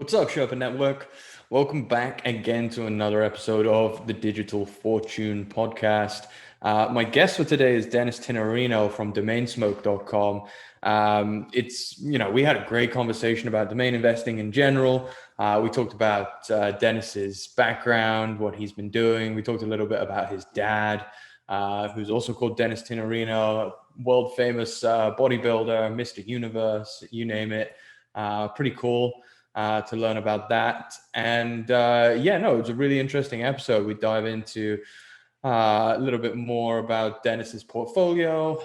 What's up, Sherpa Network? Welcome back again to another episode of the Digital Fortune podcast. My guest for today is Dennis Tinerino from DomainSmoke.com. We had a great conversation about domain investing in general. We talked about Dennis's background, what he's been doing. We talked a little bit about his dad, who's also called Dennis Tinerino, world famous bodybuilder, Mr. Universe, you name it. Pretty cool to learn about that. And it's a really interesting episode. We dive into a little bit more about Dennis's portfolio,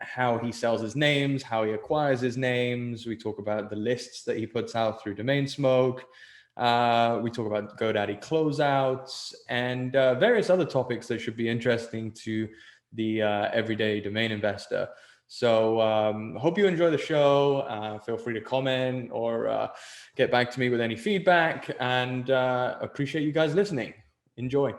how he sells his names, how he acquires his names. We talk about the lists that he puts out through Domainsmoke. We talk about Godaddy Closeouts and various other topics that should be interesting to the everyday domain investor. So hope you enjoy the show. Feel free to comment or get back to me with any feedback, and appreciate you guys listening. Enjoy.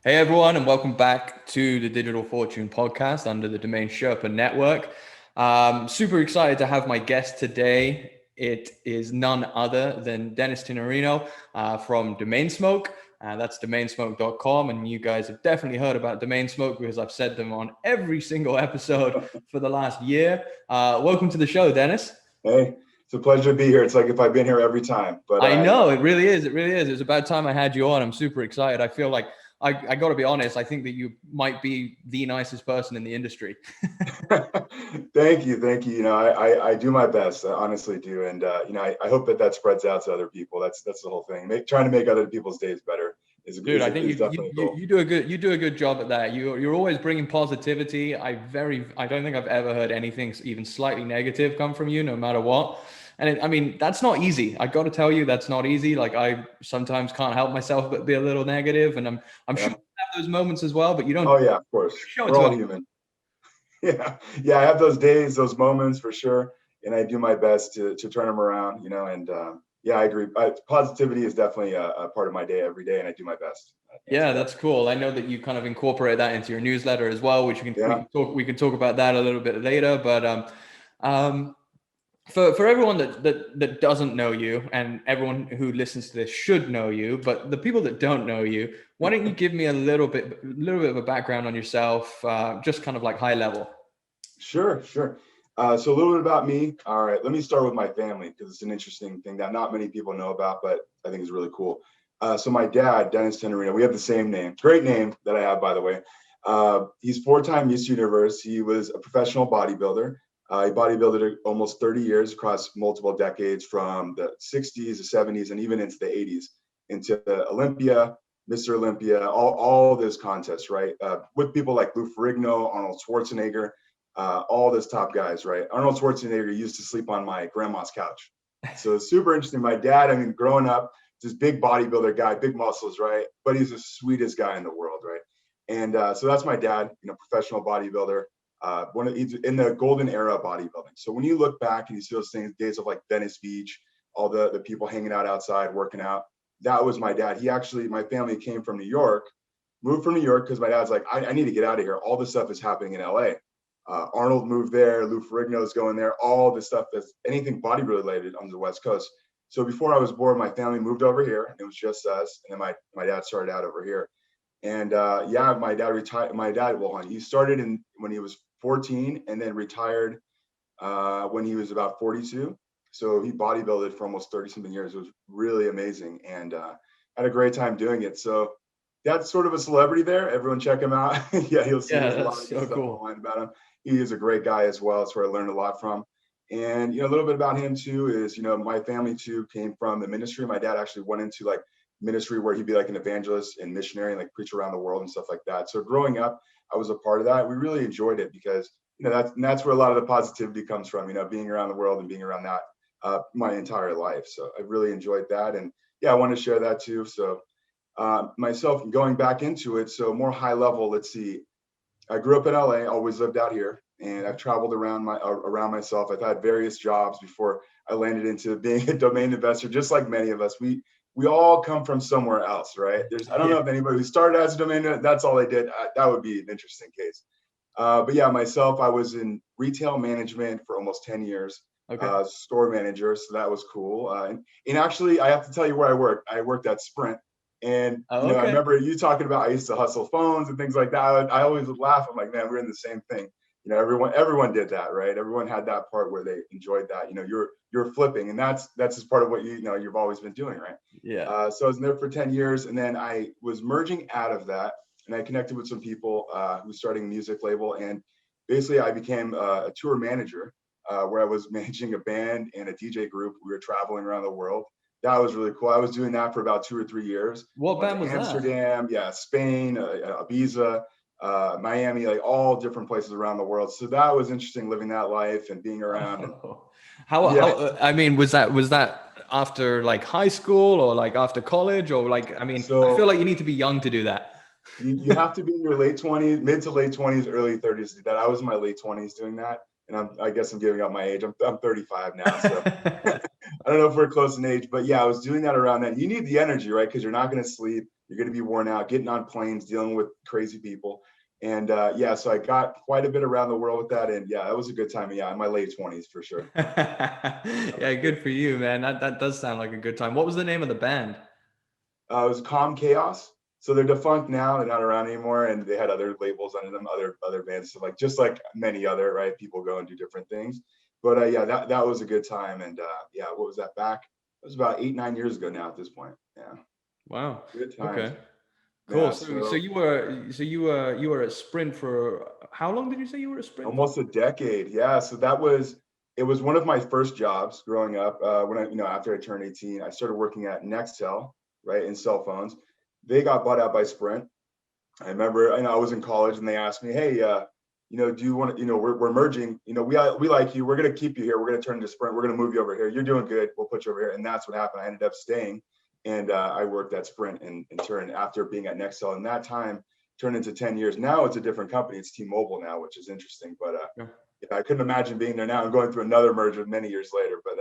Hey everyone, and welcome back to the Digital Fortune podcast under the DomainSherpa Network. Super excited to have my guest today. It is none other than Dennis Tinerino from Domainsmoke. That's domainsmoke.com, and you guys have definitely heard about Domainsmoke because I've said them on every single episode for the last year. Welcome to the show, Dennis. Hey, it's a pleasure to be here. It's like if I've been here every time. But I know, it really is. It really is. It's about time I had you on. I'm super excited. I feel like I got to be honest. I think that you might be the nicest person in the industry. Thank you. You know, I do my best. I honestly do, and I hope that spreads out to other people. That's the whole thing. Trying to make other people's days better is Dude, I think definitely cool. you do a good job at that. You're always bringing positivity. I don't think I've ever heard anything even slightly negative come from you, no matter what. And that's not easy. I got to tell you, that's not easy. Like, I sometimes can't help myself but be a little negative, and I'm sure you have those moments as well. But you don't. Oh yeah, of course. We're all human. Yeah, I have those days, those moments for sure, and I do my best to turn them around. And I agree. Positivity is definitely a part of my day every day, and I do my best. Yeah, that's cool. I know that you kind of incorporate that into your newsletter as well, which we can talk about that a little bit later. But for everyone that doesn't know you, and everyone who listens to this should know you, but the people that don't know you, why don't you give me a little bit of a background on yourself, just kind of like high level? Sure. So a little bit about me. All right, let me start with my family because it's an interesting thing that not many people know about, but I think is really cool. So my dad, Dennis Tinerino, we have the same name. Great name that I have, by the way. He's 4-time Miss Universe. He was a professional bodybuilder. He bodybuilded almost 30 years across multiple decades, from the 60s, the 70s, and even into the 80s, into Olympia, Mr. Olympia, all those contests, right? With people like Lou Ferrigno, Arnold Schwarzenegger, all those top guys, right? Arnold Schwarzenegger used to sleep on my grandma's couch. So it's super interesting. My dad, growing up, this big bodybuilder guy, big muscles, right? But he's the sweetest guy in the world, right? And so that's my dad, professional bodybuilder. He's in the golden era of bodybuilding. So when you look back and you see those things, days of like Venice Beach, all the people hanging out outside, working out, that was my dad. My family came from New York, moved from New York because my dad's like, I need to get out of here. All this stuff is happening in LA. Arnold moved there, Lou Ferrigno's going there, all this stuff that's anything body related on the West Coast. So before I was born, my family moved over here, and it was just us. And then my dad started out over here. And my dad retired. He started when he was 14 and then retired when he was about 42. So he bodybuilded for almost 30 something years. It was really amazing, and had a great time doing it. So that's sort of a celebrity there. Everyone check him out. You'll see a lot of stuff online about him. He is a great guy as well. That's where I learned a lot from. And a little bit about him too is my family too came from the ministry. My dad actually went into like ministry where he'd be like an evangelist and missionary and like preach around the world and stuff like that. So growing up, I was a part of that. We really enjoyed it because that's where a lot of the positivity comes from. Being around the world and being around that my entire life. So I really enjoyed that, and I want to share that too. So myself going back into it, so more high level. Let's see. I grew up in LA, always lived out here. and I've traveled around myself. I've had various jobs before I landed into being a domain investor. Just like many of us, we all come from somewhere else, right? I don't know if anybody who started as a domain, that's all they did. That would be an interesting case. But yeah, myself, I was in retail management for almost 10 years, Okay. store manager. So that was cool. And actually, I have to tell you where I worked. I worked at Sprint. And, Oh, I okay. remember you talking about, I used to hustle phones and things like that. I always would laugh. I'm like, man, we're in the same thing. Everyone did that, right? Everyone had that part where they enjoyed that. You're flipping, and that's just part of what you've always been doing, right? Yeah. So I was in there for 10 years, and then I was merging out of that, and I connected with some people who was starting a music label, and basically I became a tour manager where I was managing a band and a DJ group. We were traveling around the world. That was really cool. I was doing that for about 2 or 3 years. What Went band to was that? Amsterdam, yeah, Spain, Ibiza, Miami, like all different places around the world. So that was interesting, living that life and being around. And Oh. How yeah, I mean, was that after like high school or like after college or like, I mean, I feel so like you need to be young to do that. you have to be in your late 20s, mid to late 20s, early 30s to do that. I was in my late 20s doing that. And I guess I'm giving up my age. I'm 35 now. So I don't know if we're close in age, but yeah, I was doing that around then. You need the energy, right? Because you're not going to sleep. You're going to be worn out, getting on planes, dealing with crazy people. And yeah, so I got quite a bit around the world with that. And yeah, that was a good time. Yeah, in my late 20s for sure. That was Yeah, good. good for you, man. That does sound like a good time. What was the name of the band? It was Calm Chaos. So they're defunct now. They're not around anymore, and they had other labels under them, other bands. So like just like many other right people go and do different things. But yeah, that was a good time. And yeah, what was that back? It was about 8-9 years ago now at this point. Yeah, Wow. good times. Okay. Cool. Yeah, So so you were at Sprint for how long did you say you were at Sprint for? almost a decade. Yeah, so it was one of my first jobs growing up. When after I turned 18, I started working at Nextel, right, in cell phones. They got bought out by Sprint. I remember, I was in college and they asked me, hey, do you want to, we're merging, we like you. We're going to keep you here. We're going to turn to Sprint. We're going to move you over here. You're doing good. We'll put you over here. And that's what happened. I ended up staying and I worked at Sprint and in turn after being at Nextel. And that time turned into 10 years. Now it's a different company. It's T-Mobile now, which is interesting. But Yeah. yeah, I couldn't imagine being there now and going through another merger many years later. But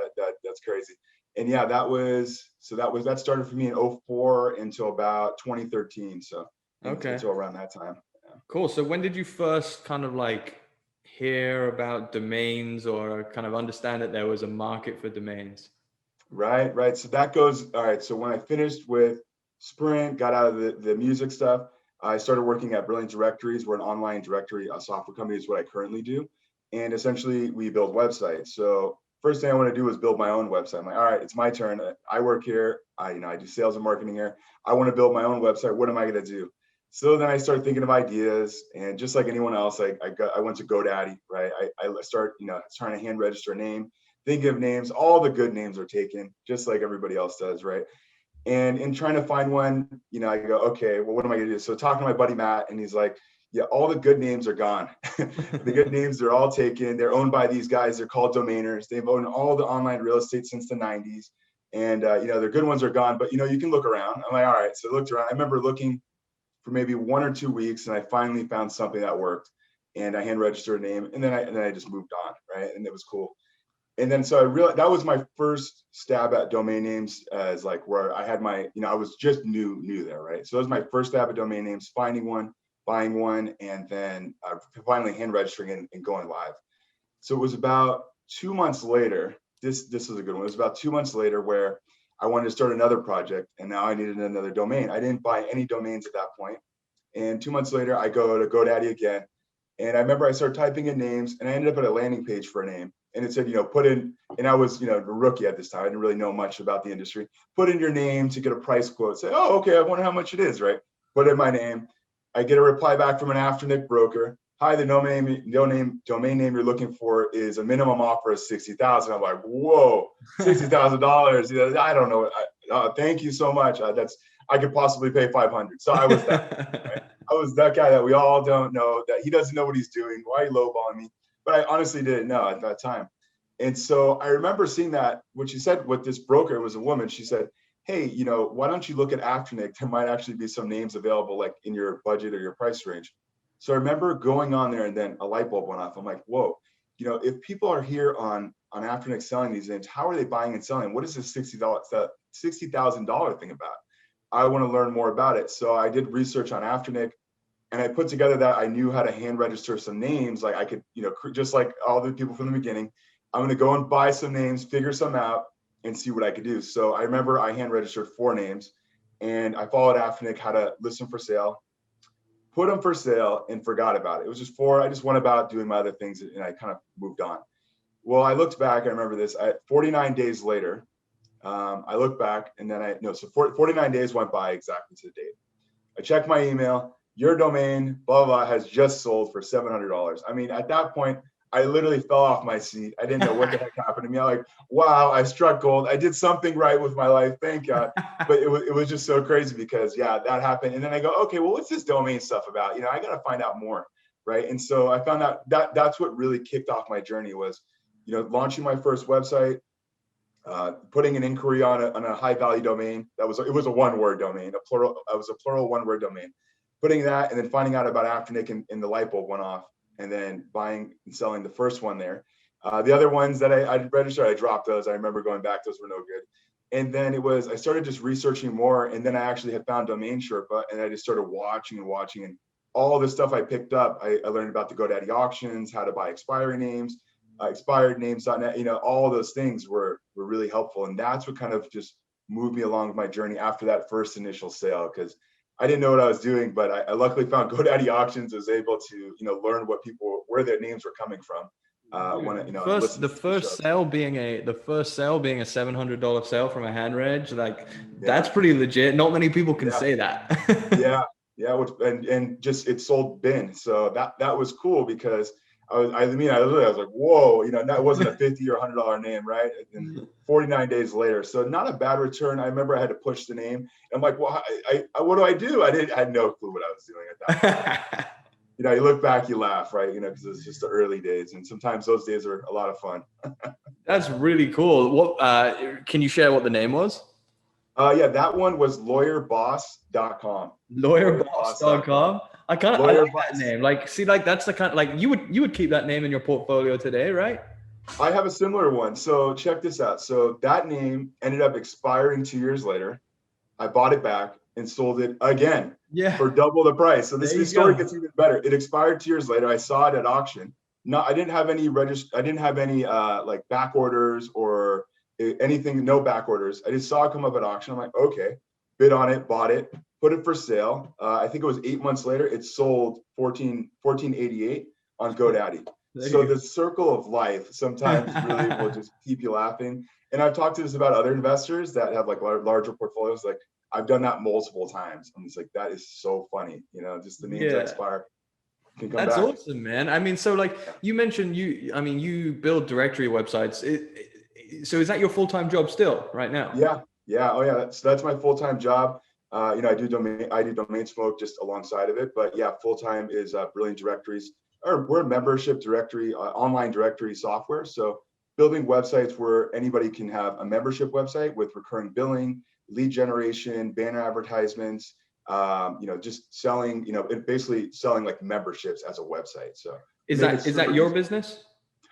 that's crazy. And yeah, that started for me in 04 until about 2013. So Okay. until around that time. Yeah. Cool. So when did you first kind of like hear about domains or kind of understand that there was a market for domains? Right. So that goes, all right. So when I finished with Sprint, got out of the music stuff, I started working at Brilliant Directories. We're an online directory software company is what I currently do. And essentially we build websites. So first thing I want to do is build my own website. I'm like, all right, it's my turn. I work here. I do sales and marketing here. I want to build my own website. What am I going to do? So then I started thinking of ideas, and just like anyone else, I went to GoDaddy, right? I start, trying to hand register a name, think of names. All the good names are taken, just like everybody else does, right? And in trying to find one, I go, okay, well, what am I gonna do? So talking to my buddy Matt, and he's like, yeah, all the good names are gone. The good names, they're all taken. They're owned by these guys. They're called domainers. They've owned all the online real estate since the 90s. And, their good ones are gone, but, you can look around. I'm like, all right. So I looked around. I remember looking for maybe 1 or 2 weeks, and I finally found something that worked. And I hand registered a name, and then I just moved on, right? And it was cool. And then so I realized that was my first stab at domain names, as like where I had my, I was just new there, right? So it was my first stab at domain names, finding one, buying one, and then finally hand registering and going live. So it was about 2 months later. This is a good one. It was about 2 months later where I wanted to start another project, and now I needed another domain. I didn't buy any domains at that point. And 2 months later, I go to GoDaddy again. And I remember I started typing in names, and I ended up at a landing page for a name. And it said, put in, and I was, a rookie at this time. I didn't really know much about the industry. Put in your name to get a price quote. Say, oh, okay, I wonder how much it is, right? Put in my name. I get a reply back from an Afternic broker. Hi, the domain name you're looking for is a minimum offer of $60,000. I'm like, whoa, $60,000. I don't know. Thank you so much. I could possibly pay 500. So I was that, right? I was that guy that we all don't know, that he doesn't know what he's doing. Why are you lowballing me? But I honestly didn't know at that time. And so I remember seeing that, what she said with this broker, was a woman. She said, hey, why don't you look at Afternic? There might actually be some names available like in your budget or your price range. So I remember going on there and then a light bulb went off. I'm like, whoa, if people are here on Afternic selling these names, how are they buying and selling? What is this $60,000 thing about? I want to learn more about it. So I did research on Afternic, and I put together that I knew how to hand register some names. Like I could, just like all the people from the beginning, I'm going to go and buy some names, figure some out, and see what I could do. So I remember I hand registered 4 names, and I followed Afternic how to list them for sale, put them for sale, and forgot about it. It was just 4. I just went about doing my other things, and I kind of moved on. Well, I looked back. I remember this. 49 days later, I looked back, and then 49 days went by exactly to the date. I checked my email. Your domain, blah, blah, has just sold for $700. I mean, at that point, I literally fell off my seat. I didn't know what the heck happened to me. I'm like, wow, I struck gold. I did something right with my life. Thank God. But it was just so crazy because, yeah, that happened. And then I go, okay, well, what's this domain stuff about? I got to find out more, right? And so I found out that's what really kicked off my journey was, launching my first website, putting an inquiry on a high value domain. It was a one-word domain, a plural one-word domain. Putting that and then finding out about Afternic and the light bulb went off, and then buying and selling the first one there. The other ones that I registered, I dropped those. I remember going back, those were no good. And then I started just researching more, and then I actually had found DomainSherpa, and I just started watching, and all the stuff I picked up. I learned about the GoDaddy auctions, how to buy expiry names, expirednames.net, all those things were really helpful. And that's what kind of just moved me along my journey after that first initial sale, because I didn't know what I was doing, but I luckily found GoDaddy auctions, was able to, learn where their names were coming from. The first sale being a $700 sale from a hand reg, that's pretty legit. Not many people can say that. Yeah. And just it sold bin. So that was cool because I was like, whoa, that wasn't a $50 or $100 name, right? And 49 days later, so not a bad return. I remember I had to push the name. I'm like, well, what do I do? I had no clue what I was doing at that point. You look back, you laugh, right? Because it's just the early days, and sometimes those days are a lot of fun. That's really cool. What can you share what the name was? Yeah, that one was lawyerboss.com. Lawyerboss.com. I like that name. That's the kind you would keep that name in your portfolio today, right? I have a similar one. So check this out. So that name ended up expiring 2 years later. I bought it back and sold it again for double the price. So this story gets even better. It expired 2 years later. I saw it at auction. I didn't have any like back orders or anything, no back orders. I just saw it come up at auction. I'm like, okay, bid on it, bought it, put it for sale. I think it was 8 months later, it sold $14.88 on GoDaddy. So the circle of life sometimes really will just keep you laughing. And I've talked to this about other investors that have like larger portfolios. Like I've done that multiple times. I'm just like, that is so funny. Just the names that expire can come back. That's awesome, man. I mean, so you mentioned you build directory websites. So is that your full-time job still right now? Yeah. Oh yeah. That's my full-time job. I do Domainsmoke just alongside of it, but yeah, full-time is Brilliant Directories. We're a membership directory, online directory software. So building websites where anybody can have a membership website with recurring billing, lead generation, banner advertisements, just selling, basically selling like memberships as a website. So is that your business?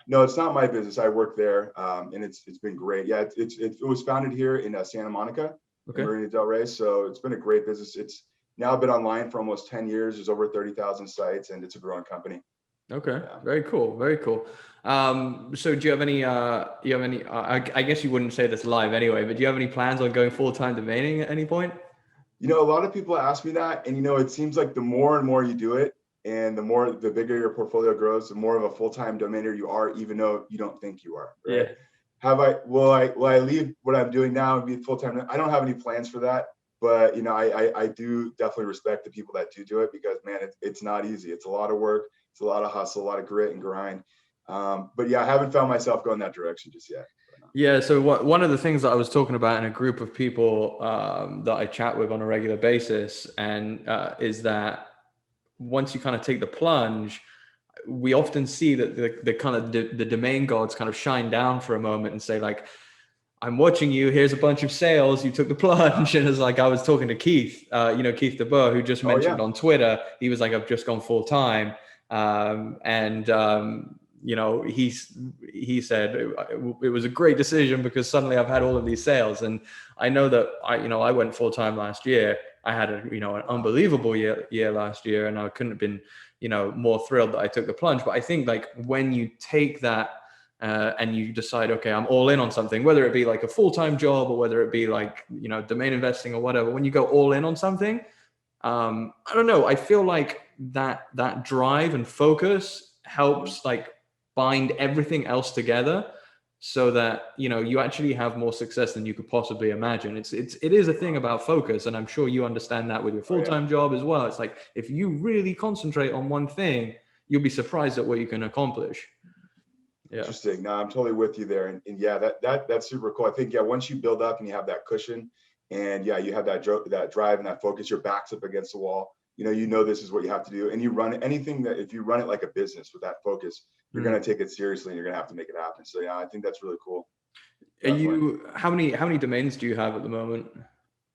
No, it's not my business. I work there, and it's been great. Yeah, it was founded here in Santa Monica, Marina Del Rey. So it's been a great business. It's now been online for almost 10 years. There's over 30,000 sites, and it's a growing company. Okay. Yeah. Very cool. Very cool. So do you have any, I guess you wouldn't say this live anyway, but do you have any plans on going full-time domaining at any point? A lot of people ask me that, and it seems like the more and more you do it, and the bigger your portfolio grows, the more of a full-time domainer you are, even though you don't think you are. Right? Yeah. Will I leave what I'm doing now and be full-time? I don't have any plans for that, but I do definitely respect the people that do it, because man, it's not easy. It's a lot of work. It's a lot of hustle, a lot of grit and grind. But yeah, I haven't found myself going that direction just yet. Yeah. So one of the things that I was talking about in a group of people that I chat with on a regular basis, and is that once you kind of take the plunge, we often see that the kind of the domain gods kind of shine down for a moment and say like, I'm watching you. Here's a bunch of sales. You took the plunge. And it's like, I was talking to Keith, Keith DeBoer, who just mentioned on Twitter, he was like, I've just gone full time. He said it was a great decision because suddenly I've had all of these sales. And I know that I went full time last year. I had an unbelievable year last year, and I couldn't have been, more thrilled that I took the plunge. But I think like when you take that, and you decide, okay, I'm all in on something, whether it be like a full-time job or whether it be like, domain investing or whatever, when you go all in on something, I don't know, I feel like that drive and focus helps like bind everything else together so that, you actually have more success than you could possibly imagine. It is a thing about focus. And I'm sure you understand that with your full-time job as well. It's like, if you really concentrate on one thing, you'll be surprised at what you can accomplish. Yeah. Interesting. No, I'm totally with you there. And yeah, that's super cool. I think, once you build up and you have that cushion and you have that drive and that focus, your back's up against the wall, this is what you have to do. And you run anything that, if you run it like a business with that focus, you're going to take it seriously and you're going to have to make it happen. So yeah, I think that's really cool. How many domains do you have at the moment?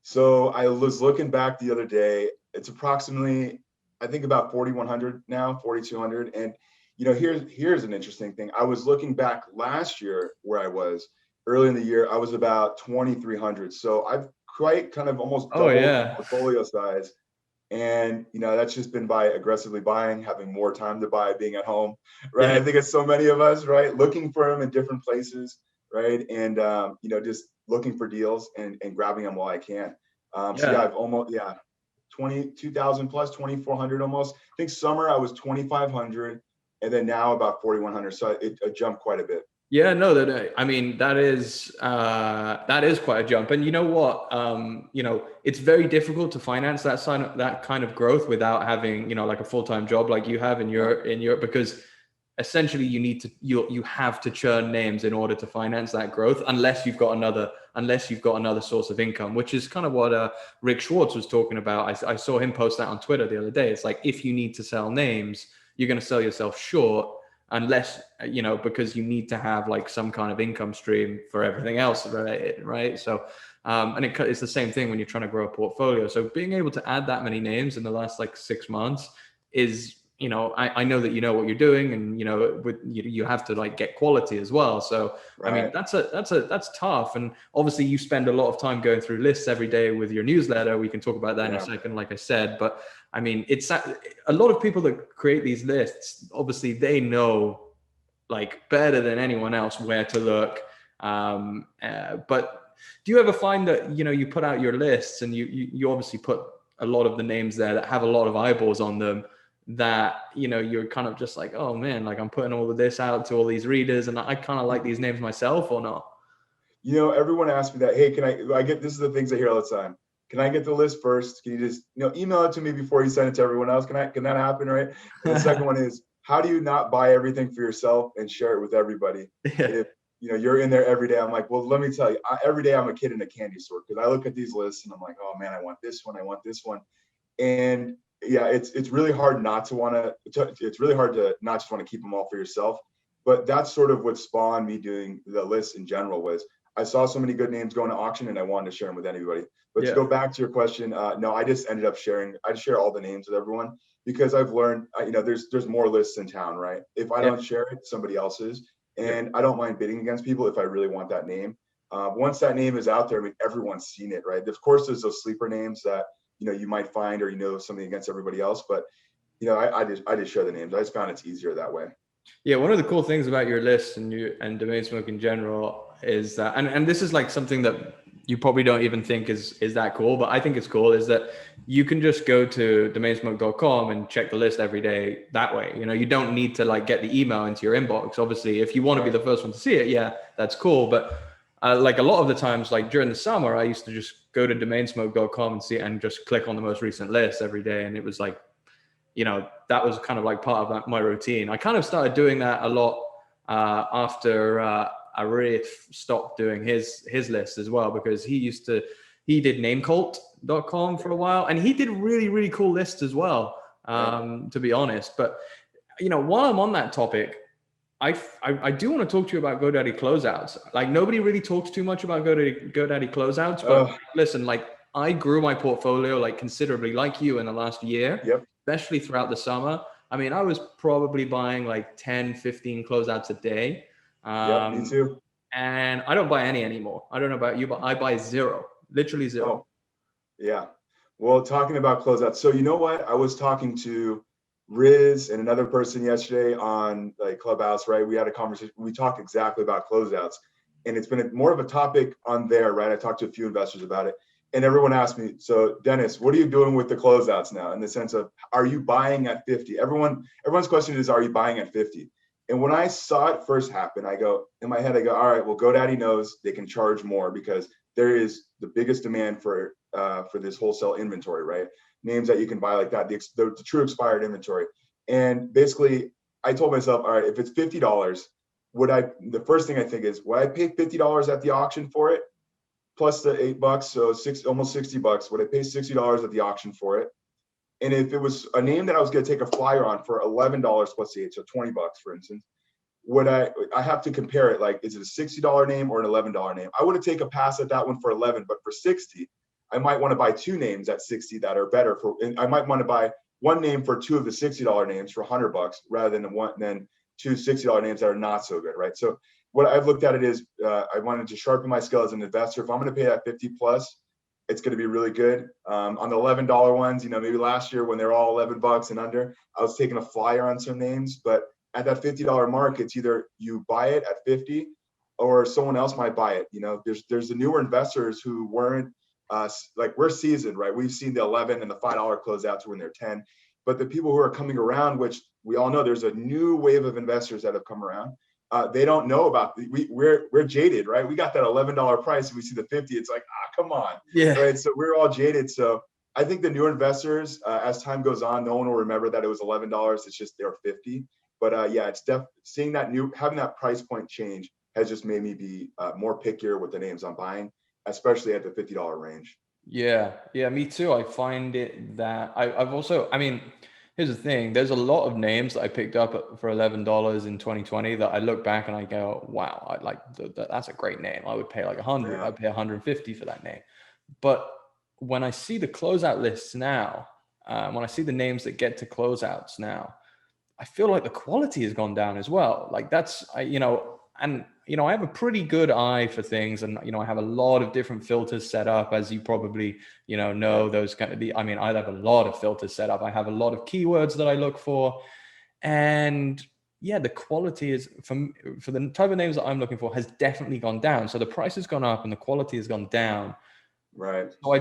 So I was looking back the other day, it's approximately, I think about 4,100 now, 4,200. And here's an interesting thing. I was looking back last year where I was early in the year, I was about 2,300. So I've quite kind of almost doubled the portfolio size. And, that's just been by aggressively buying, having more time to buy, being at home, right? I think it's so many of us, right? Looking for them in different places, right? And, just looking for deals and grabbing them while I can. So yeah, I've almost, 22,000 plus, 2,400 almost. I think summer I was 2,500. And then now about 4,100. So it jumped quite a bit. Yeah, no, that is quite a jump. And you know what? It's very difficult to finance that kind of growth without having, like a full-time job like you have in your because essentially you have to churn names in order to finance that growth, unless you've got another source of income, which is kind of what Rick Schwartz was talking about. I saw him post that on Twitter the other day. It's like, if you need to sell names, you're going to sell yourself short, unless, because you need to have like some kind of income stream for everything else, right? So, and it's the same thing when you're trying to grow a portfolio. So being able to add that many names in the last like 6 months is, I know that you know what you're doing, and you have to like get quality as well. So right. I mean, that's tough. And obviously you spend a lot of time going through lists every day with your newsletter. We can talk about that in a second, like I said. But I mean, it's a lot of people that create these lists, obviously they know like better than anyone else where to look. But do you ever find that, you put out your lists and you obviously put a lot of the names there that have a lot of eyeballs on them, that, you're kind of just like, oh man, like I'm putting all of this out to all these readers and I kind of like these names myself, or not? Everyone asks me that, hey, this is the things I hear all the time. Can I get the list first? Can you just, email it to me before you send it to everyone else? Can that happen, right? And the second one is, how do you not buy everything for yourself and share it with everybody? If, you're in there every day. I'm like, well, let me tell you, every day I'm a kid in a candy store, because I look at these lists and I'm like, oh man, I want this one. I want this one. And yeah, it's really hard not to want to, it's really hard to not just want to keep them all for yourself. But that's sort of what spawned me doing the list in general. Was I saw so many good names going to auction and I wanted to share them with anybody. But to go back to your question, no, I just ended up sharing. I share all the names with everyone because I've learned, there's more lists in town, right? If I don't share it, somebody else is. And I don't mind bidding against people if I really want that name. Once that name is out there, I mean, everyone's seen it, right? Of course, there's those sleeper names that, you might find, or, something against everybody else. But, I just share the names. I just found it's easier that way. Yeah, one of the cool things about your list and Domainsmoke in general is that, and this is like something that you probably don't even think is that cool, but I think it's cool, is that you can just go to domainsmoke.com and check the list every day that way. You don't need to like get the email into your inbox. Obviously, if you want to be the first one to see it, that's cool. But like a lot of the times, like during the summer, I used to just go to domainsmoke.com and see it and just click on the most recent list every day. And it was like, that was kind of like part of my routine. I kind of started doing that a lot after Arif stopped doing his list as well, because he did namecult.com for a while, and he did really, really cool lists as well, to be honest. But, while I'm on that topic, I do want to talk to you about GoDaddy Closeouts. Like nobody really talks too much about GoDaddy Closeouts, but Oh, listen, like I grew my portfolio like considerably, like you, in the last year, yep. especially throughout the summer. I mean, I was probably buying like 10, 15 closeouts a day. Yep. Me too. And I don't buy any anymore. I don't know about you, but I buy zero, literally zero. Oh, yeah. Well, talking about closeouts. So you know what? I was talking to Riz and another person yesterday on like Clubhouse, right? We had a conversation. We talked exactly about closeouts, and it's been more of a topic on there, right? I talked to a few investors about it, and everyone asked me, "So, Dennis, what are you doing with the closeouts now?" In the sense of, are you buying at 50? Everyone's question is, are you buying at 50? And when I saw it first happen, I go in my head, I go, all right, well, GoDaddy knows they can charge more because there is the biggest demand for this wholesale inventory, right? Names that you can buy like that, the true expired inventory. And basically, I told myself, all right, if it's $50, the first thing I think is, would I pay $50 at the auction for it, plus the $8, so almost $60? Would I pay $60 at the auction for it? And if it was a name that I was going to take a flyer on for $11 plus the 8, so $20, for instance, would I have to compare it, like, is it a $60 name or an $11 name? I would take a pass at that one for 11, but for 60, I might want to buy two names at 60 that are better and I might want to buy one name for two of the $60 names for $100 rather than two $60 names that are not so good, right? So what I've looked at it is, I wanted to sharpen my skill as an investor. If I'm going to pay that 50 plus, it's going to be really good. On the $11 ones, maybe last year when they're all $11 and under, I was taking a flyer on some names, but at that $50 mark, it's either you buy it at 50 or someone else might buy it. There's the newer investors who weren't like, we're seasoned, right? We've seen the 11 and the $5 closeouts when they're 10, but the people who are coming around, which we all know there's a new wave of investors that have come around. They don't know about we're jaded, right? We got that $11 price and we see the 50. It's like, come on. Yeah. Right. So we're all jaded. So I think the newer investors, as time goes on, no one will remember that it was $11. It's just they're 50. But yeah, it's seeing having that price point change has just made me be more pickier with the names I'm buying, especially at the $50 range. Yeah, me too. I find it that I've also, I mean, here's the thing. There's a lot of names that I picked up for $11 in 2020 that I look back and I go, wow, I like that's a great name. I would pay like 100. Yeah. I'd pay 150 for that name. But when I see the closeout lists now, when I see the names that get to closeouts now, I feel like the quality has gone down as well. Like I have a pretty good eye for things, and I have a lot of different filters set up, as you probably know those kind of I have a lot of filters set up. I have a lot of keywords that I look for, and yeah, the quality is for the type of names that I'm looking for has definitely gone down. So the price has gone up and the quality has gone down. Right. So I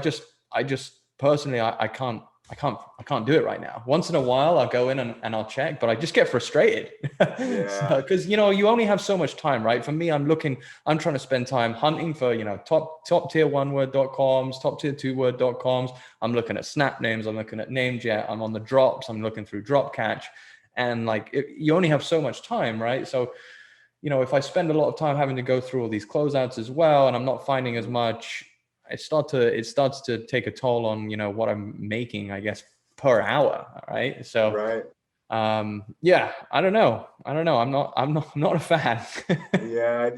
just personally, I can't do it right now. Once in a while, I'll go in and I'll check, but I just get frustrated. Yeah. Because you only have so much time, right? For me, I'm trying to spend time hunting for top tier one-word.coms, top tier two-word.coms. I'm looking at snap names. I'm looking at NameJet. I'm on the drops. I'm looking through drop catch, and you only have so much time, right? So if I spend a lot of time having to go through all these closeouts as well, and I'm not finding as much, it starts to take a toll on what I'm making, I guess, per hour. Right. So Right. yeah, I don't know. I'm not a fan. Yeah,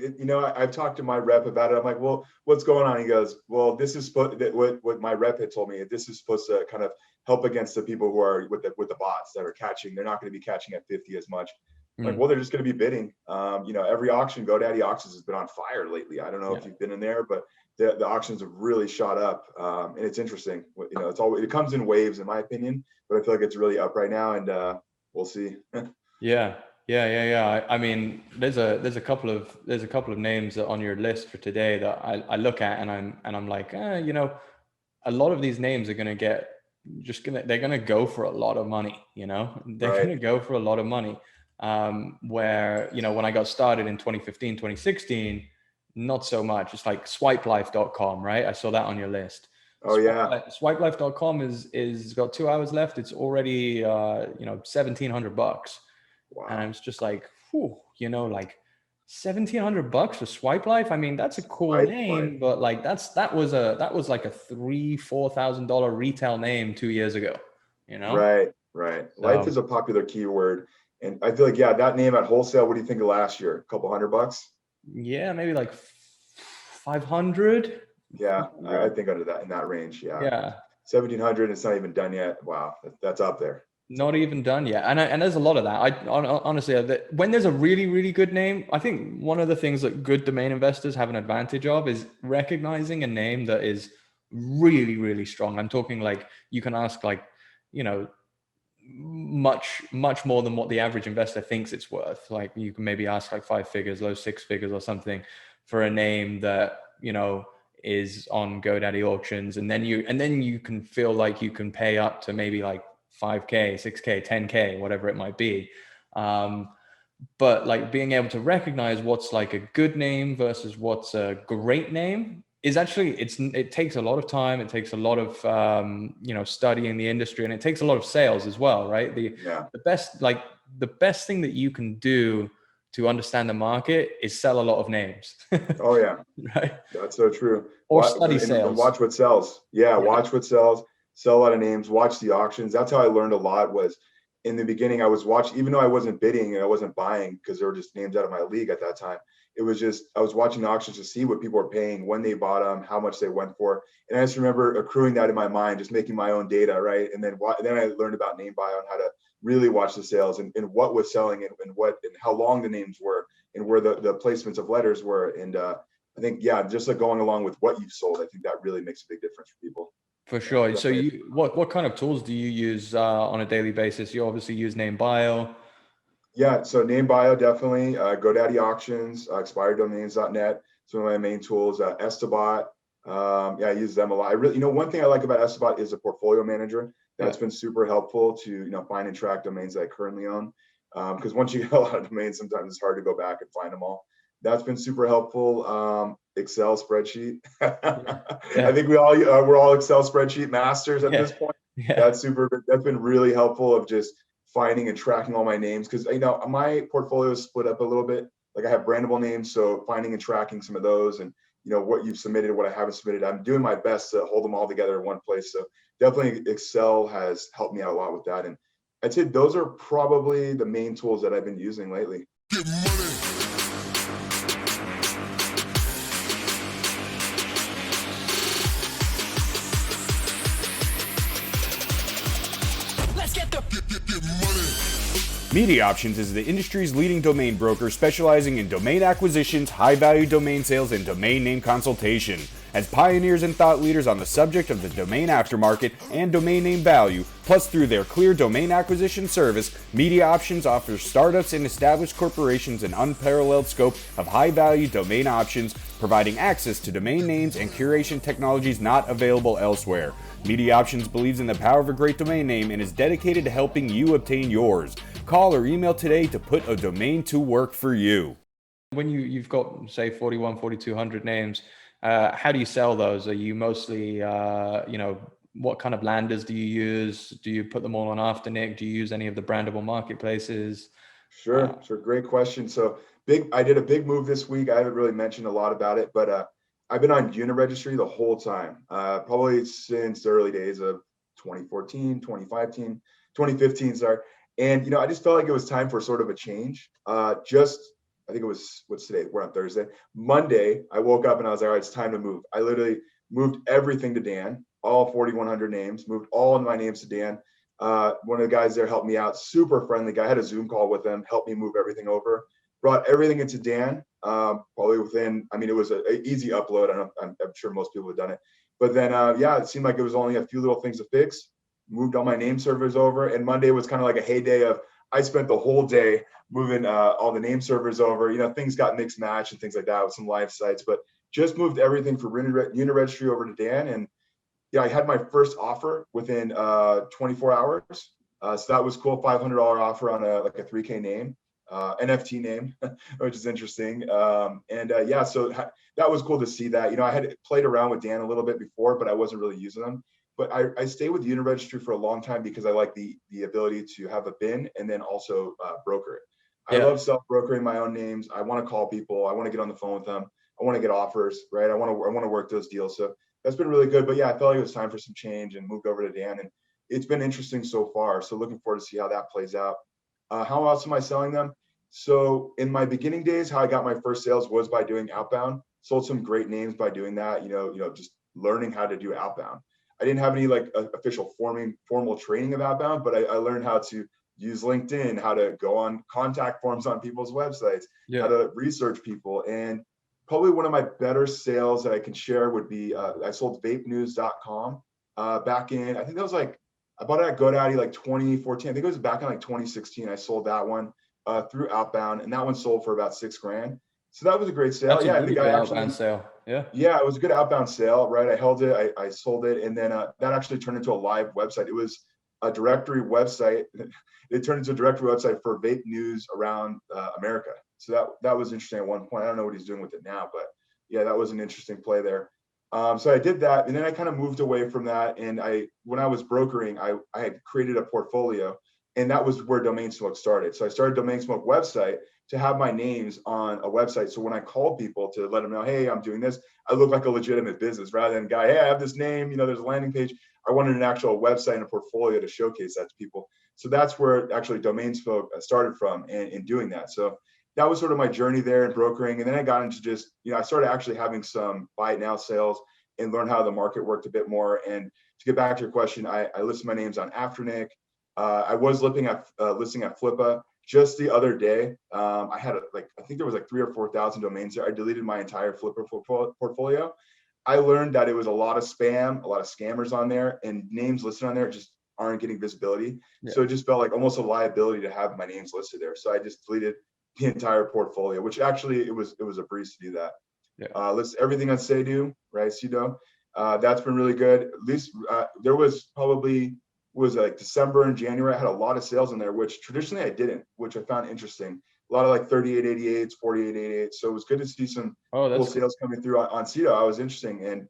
I've talked to my rep about it. I'm like, well, what's going on? He goes, well, this is what my rep had told me. This is supposed to kind of help against the people who are with the bots that are catching. They're not going to be catching at 50 as much. Like, well, they're just going to be bidding. Every auction, GoDaddy auctions has been on fire lately. I don't know if you've been in there, but the auctions have really shot up, and it's interesting. It comes in waves, in my opinion, but I feel like it's really up right now, and we'll see. Yeah. I mean, there's a couple of names on your list for today that I look at and I'm like, a lot of these names are they're gonna go for a lot of money. They're Right. gonna go for a lot of money. Where when I got started in 2015, 2016, not so much. It's like swipelife.com, right? I saw that on your list. Oh yeah. Swipelife.com is got 2 hours left. It's already $1,700. Wow. And it's just like, whew, like $1,700 for Swipe Life. I mean, that's a cool name, but like that was like a $3,000-$4,000 retail name 2 years ago. Right. Life is a popular keyword, And I feel like, yeah, that name at wholesale, what do you think of last year? A couple $100? Yeah, maybe like 500. Yeah, I think under that, in that range. Yeah. Yeah. 1,700. It's not even done yet. Wow. That's up there. Not even done yet, and there's a lot of that. Honestly, when there's a really, really good name, I think one of the things that good domain investors have an advantage of is recognizing a name that is really, really strong. I'm talking like you can ask like, you know, much more than what the average investor thinks it's worth. Like you can maybe ask like 5 figures, low 6 figures or something for a name that, you know, is on GoDaddy auctions, and then you can feel like you can pay up to maybe like 5K, 6K, 10K, whatever it might be. But like being able to recognize what's like a good name versus what's a great name is actually, it takes a lot of time. It takes a lot of, study in the industry, and it takes a lot of sales as well, right? The best thing that you can do to understand the market is sell a lot of names. Oh yeah. Right. That's so true. Or study sales. And watch what sells. Yeah. Watch what sells, sell a lot of names, watch the auctions. That's how I learned a lot. Was in the beginning, I was watching, even though I wasn't bidding and I wasn't buying because they were just names out of my league at that time. It was just, I was watching the auctions to see what people were paying, when they bought them, how much they went for. And I just remember accruing that in my mind, just making my own data, right? And then I learned about name bio and how to really watch the sales and what was selling and how long the names were and where the placements of letters were. And I think, yeah, just like going along with what you've sold, I think that really makes a big difference for people. For sure. So what kind of tools do you use on a daily basis? You obviously use name bio. Yeah, so name bio, definitely. GoDaddy auctions, expireddomains.net, some of my main tools. Estabot, I use them a lot. One thing I like about Estabot is a portfolio manager. That's been super helpful to find and track domains that I currently own. Because once you get a lot of domains, sometimes it's hard to go back and find them all. That's been super helpful. Excel spreadsheet. I think we're all Excel spreadsheet masters at this point. That's been really helpful of just finding and tracking all my names, because my portfolio is split up a little bit. Like I have brandable names, so finding and tracking some of those, and what you've submitted, what I haven't submitted. I'm doing my best to hold them all together in one place. So definitely Excel has helped me out a lot with that. And I'd say those are probably the main tools that I've been using lately. Get money. Media Options is the industry's leading domain broker specializing in domain acquisitions, high-value domain sales, and domain name consultation. As pioneers and thought leaders on the subject of the domain aftermarket and domain name value, plus through their clear domain acquisition service, Media Options offers startups and established corporations an unparalleled scope of high-value domain options, providing access to domain names and curation technologies not available elsewhere. Media Options believes in the power of a great domain name and is dedicated to helping you obtain yours. Call or email today to put a domain to work for you. When you've got, say, 4,200 names, how do you sell those? Are you mostly, what kind of landers do you use? Do you put them all on Afternic? Do you use any of the brandable marketplaces? Sure. Great question. So I did a big move this week. I haven't really mentioned a lot about it, but I've been on Uniregistry the whole time, probably since the early days of 2014, 2015, sorry. And, I just felt like it was time for sort of a change. I think it was, what's today? We're on Thursday. Monday, I woke up and I was like, all right, it's time to move. I literally moved everything to Dan, all 4,100 names, moved all of my names to Dan. One of the guys there helped me out, super friendly guy. I had a Zoom call with him, helped me move everything over, brought everything into Dan, probably within, it was an easy upload. I'm sure most people have done it. But then, it seemed like it was only a few little things to fix. Moved all my name servers over, and Monday was kind of like a heyday of, I spent the whole day moving all the name servers over. Things got mixed match and things like that with some live sites, but just moved everything from Uniregistry over to Dan. And I had my first offer within 24 hours. So that was cool. $500 offer on a 3K name, NFT name, which is interesting. So that was cool to see that. I had played around with Dan a little bit before, but I wasn't really using them. But I stayed with Uniregistry for a long time because I like the ability to have a bin and then also broker it. I love self-brokering my own names. I want to call people. I want to get on the phone with them. I want to get offers, right? I want to work those deals. So that's been really good. But I felt like it was time for some change and moved over to Dan. And it's been interesting so far. So looking forward to see how that plays out. How else am I selling them? So in my beginning days, how I got my first sales was by doing outbound. Sold some great names by doing that. Just learning how to do outbound. I didn't have any like official formal training of outbound, but I learned how to use LinkedIn, how to go on contact forms on people's websites, how to research people. And probably one of my better sales that I can share would be I sold vapenews.com back in, I think that was like, I bought it at GoDaddy like 2014. I think it was back in like 2016. I sold that one through outbound, and that one sold for about $6,000. So that was a great sale. That's a Yeah, the really guy good actually outbound sale. Yeah. Yeah, it was a good outbound sale, right? I held it, I sold it, and then that actually turned into a live website. It was a directory website. It turned into a directory website for vape news around America. So that was interesting at one point. I don't know what he's doing with it now, but yeah, that was an interesting play there. So I did that, and then I kind of moved away from that. And when I was brokering, I had created a portfolio, and that was where Domainsmoke started. So I started Domainsmoke website to have my names on a website. So when I called people to let them know, hey, I'm doing this, I look like a legitimate business rather than guy, hey, I have this name, there's a landing page. I wanted an actual website and a portfolio to showcase that to people. So that's where actually Domainsmoke started from in doing that. So that was sort of my journey there in brokering. And then I got into just, I started actually having some buy it now sales and learn how the market worked a bit more. And to get back to your question, I listed my names on Afternic. I was listing at Flippa. Just the other day, I had I think there was like 3,000 or 4,000 domains there. I deleted my entire Flipper portfolio. I learned that it was a lot of spam, a lot of scammers on there, and names listed on there just aren't getting visibility. Yeah. So it just felt like almost a liability to have my names listed there. So I just deleted the entire portfolio, which actually it was a breeze to do that. Yeah. List everything on Sedu, right? Sudo. That's been really good. At least there was probably like December and January. I had a lot of sales in there, which traditionally I didn't, which I found interesting. A lot of like 3888s, 4888s. So it was good to see some cool sales coming through on Sedo. I was interesting. And,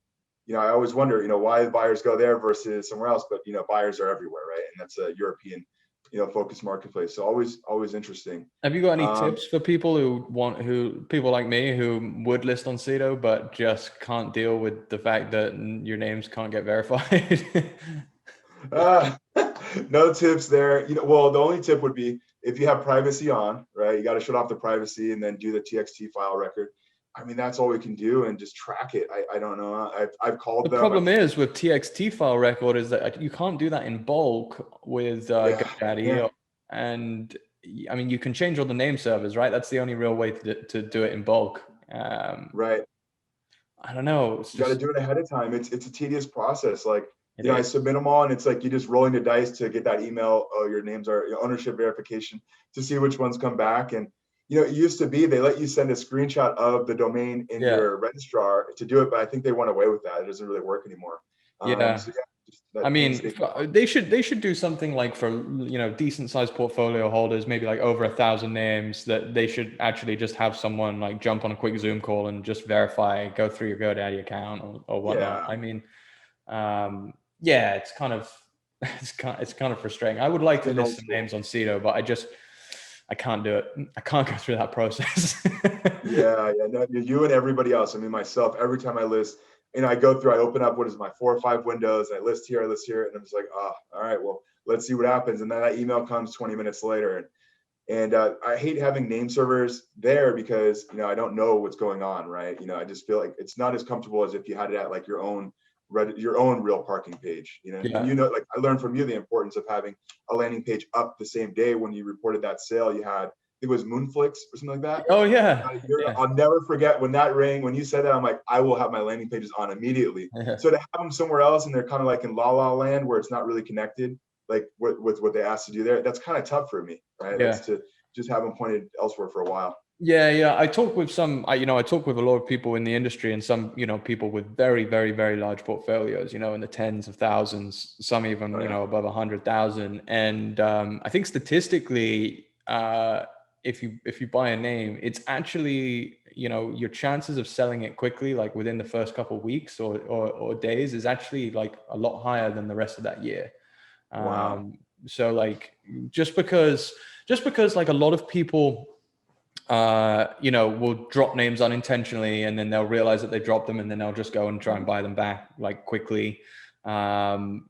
I always wonder, why buyers go there versus somewhere else, but, buyers are everywhere, right? And that's a European, focused marketplace. So always interesting. Have you got any tips for people people like me who would list on Sedo, but just can't deal with the fact that your names can't get verified? No tips there. Well, the only tip would be if you have privacy on, right? You got to shut off the privacy and then do the TXT file record. I mean, that's all we can do, and just track it. I don't know. I've called them. The problem is with TXT file record is that you can't do that in bulk with GoDaddy. Yeah. And I mean, you can change all the name servers, right? That's the only real way to do it in bulk. Right. I don't know. You got to do it ahead of time. It's a tedious process. Like, I submit them all, and it's like you're just rolling the dice to get that email. Oh, your names are ownership verification to see which ones come back. And it used to be they let you send a screenshot of the domain in your registrar to do it, but I think they went away with that. It doesn't really work anymore. I mean, they should do something like for decent sized portfolio holders, maybe like over 1,000 names, that they should actually just have someone like jump on a quick Zoom call and just verify, go through your GoDaddy account or whatnot. I mean, it's kind of frustrating. I would like to list some names on Sedo, but I can't do it. I can't go through that process. No, you and everybody else. I mean, myself, every time I list, I go through, I open up, 4 or 5 windows, I list here, and I'm just like, all right, well, let's see what happens. And then that email comes 20 minutes later. And I hate having name servers there because, I don't know what's going on, right? I just feel like it's not as comfortable as if you had it at like your own real parking page, And like I learned from you the importance of having a landing page up the same day when you reported that sale you had. I think it was Moonflix or something like that. Oh yeah. I'll never forget when that rang. When you said that, I'm like, I will have my landing pages on immediately. Yeah. So to have them somewhere else and they're kind of like in la la land where it's not really connected, like with what they asked to do there, that's kind of tough for me, right? Yeah. That's to just have them pointed elsewhere for a while. Yeah. I talk with I talk with a lot of people in the industry, and some, people with very, very, very large portfolios, in the tens of thousands, some even, above 100,000. And I think statistically, if you buy a name, it's actually, your chances of selling it quickly, like within the first couple of weeks or days, is actually like a lot higher than the rest of that year. Wow. So like, just because like a lot of people, will drop names unintentionally, and then they'll realize that they dropped them, and then they'll just go and try and buy them back like quickly. There are